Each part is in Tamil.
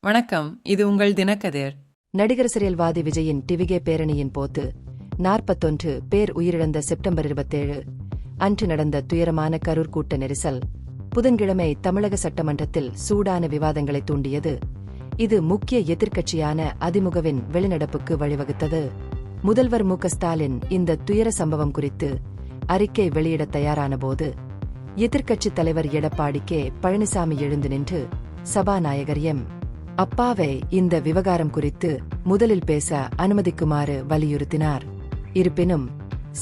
வணக்கம், இது உங்கள் தினக்கதிர். நடிகர் சிரியல்வாதி விஜயின் டிவிகே பேரணியின் போது 41 பேர் உயிரிழந்த செப்டம்பர் 27 அன்று நடந்த துயரமான கரூர் கூட்ட நெரிசல் புதன்கிழமை தமிழக சட்டமன்றத்தில் சூடான விவாதங்களை தூண்டியது. இது முக்கிய எதிர்க்கட்சியான அதிமுகவின் வெளிநடப்புக்கு வழிவகுத்தது. முதல்வர் மு.க.ஸ்டாலின் இந்த துயர சம்பவம் குறித்து அறிக்கை வெளியிட தயாரானபோது எதிர்க்கட்சித் தலைவர் எடப்பாடி கே. பழனிசாமி எழுந்து நின்று சபாநாயகர் எம். அப்பாவை இந்த விவகாரம் குறித்து முதலில் பேச அனுமதிக்குமாறு வலியுறுத்தினார். இருப்பினும்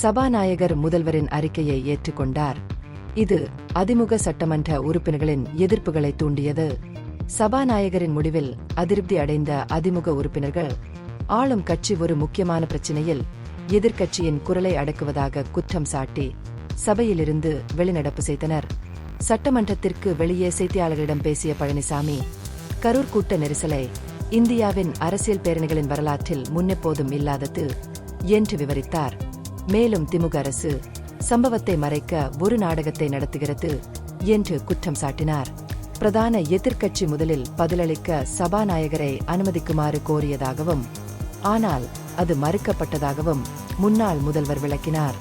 சபாநாயகர் முதல்வரின் அறிக்கையை ஏற்றுக்கொண்டார். இது அதிமுக சட்டமன்ற உறுப்பினர்களின் எதிர்ப்புகளை தூண்டியது. சபாநாயகரின் முடிவில் அதிருப்தி அடைந்த அதிமுக உறுப்பினர்கள் ஆளும் கட்சி ஒரு முக்கியமான பிரச்சினையில் எதிர்க்கட்சியின் குரலை அடக்குவதாக குற்றம் சாட்டி சபையிலிருந்து வெளிநடப்பு செய்தனர். சட்டமன்றத்திற்கு வெளியே செய்தியாளர்களிடம் பேசிய பழனிசாமி கரூர் கூட்ட நெரிசலை இந்தியாவின் அரசியல் பேரணிகளின் வரலாற்றில் முன்னெப்போதும் இல்லாதது என்று விவரித்தார். மேலும் திமுக அரசு சம்பவத்தை மறைக்க ஒரு நாடகத்தை நடத்துகிறது என்று குற்றம் சாட்டினார். பிரதான எதிர்க்கட்சி முதலில் பதிலளிக்க சபாநாயகரை அனுமதிக்குமாறு கோரியதாகவும் ஆனால் அது மறுக்கப்பட்டதாகவும் முன்னாள் முதல்வர் விளக்கினார்.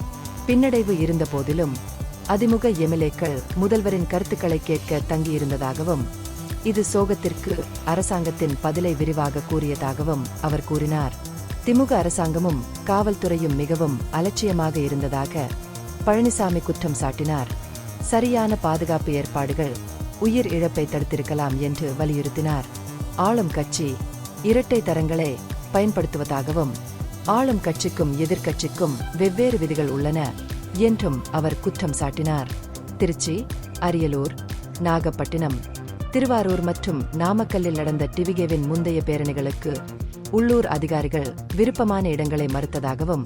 பின்னடைவு இருந்தபோதிலும் அதிமுக எம்எல்ஏக்கள் முதல்வரின் கருத்துக்களை கேட்க தங்கியிருந்ததாகவும் இது சோகத்திற்கு அரசாங்கத்தின் பதிலை விரிவாக கூறியதாகவும் அவர் கூறினார். திமுக அரசாங்கமும் காவல்துறையும் மிகவும் அலட்சியமாக இருந்ததாக பழனிசாமி குற்றம் சாட்டினார். சரியான பாதுகாப்பு ஏற்பாடுகள் உயிர் இழப்பை தடுத்திருக்கலாம் என்று வலியுறுத்தினார். ஆளும் கட்சி இரட்டை தரங்களை பயன்படுத்துவதாகவும் ஆளும் கட்சிக்கும் எதிர்க்கட்சிக்கும் வெவ்வேறு விதிகள் உள்ளன என்றும் அவர் குற்றம் சாட்டினார். திருச்சி, அரியலூர், நாகப்பட்டினம், திருவாரூர் மற்றும் நாமக்கல்லில் நடந்த டிவிகேவின் முந்தைய பேரணிகளுக்கு உள்ளூர் அதிகாரிகள் விருப்பமான இடங்களை மறுத்ததாகவும்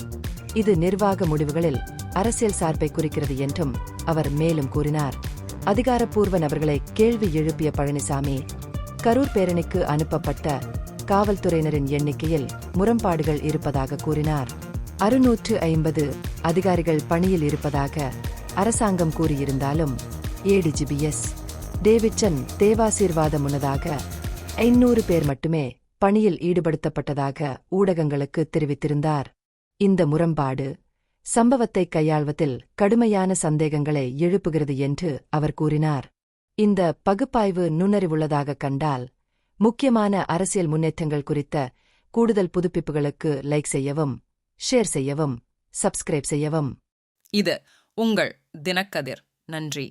இது நிர்வாக முடிவுகளில் அரசியல் சார்பை குறிக்கிறது என்றும் அவர் மேலும் கூறினார். அதிகாரப்பூர்வ நபர்களை கேள்வி எழுப்பிய பழனிசாமி கரூர் பேரணிக்கு அனுப்பப்பட்ட காவல்துறையினரின் எண்ணிக்கையில் முரண்பாடுகள் இருப்பதாக கூறினார். 650 அதிகாரிகள் பணியில் இருப்பதாக அரசாங்கம் கூறியிருந்தாலும் ஏடிஜிபிஎஸ் டேவிட்சன் தேவாசீர்வாதம் முன்னதாக 500 பேர் மட்டுமே பணியில் ஈடுபடுத்தப்பட்டதாக ஊடகங்களுக்கு தெரிவித்திருந்தார். இந்த முரண்பாடு சம்பவத்தை கையாள்வதில் கடுமையான சந்தேகங்களை எழுப்புகிறது என்று அவர் கூறினார். இந்த பகுப்பாய்வு நுண்ணறிவுள்ளதாக கண்டால் முக்கியமான அரசியல் முன்னேற்றங்கள் குறித்த கூடுதல் புதுப்பிப்புகளுக்கு லைக் செய்யவும், ஷேர் செய்யவும், சப்ஸ்கிரைப் செய்யவும். இது உங்கள் தினக்கதிர். நன்றி.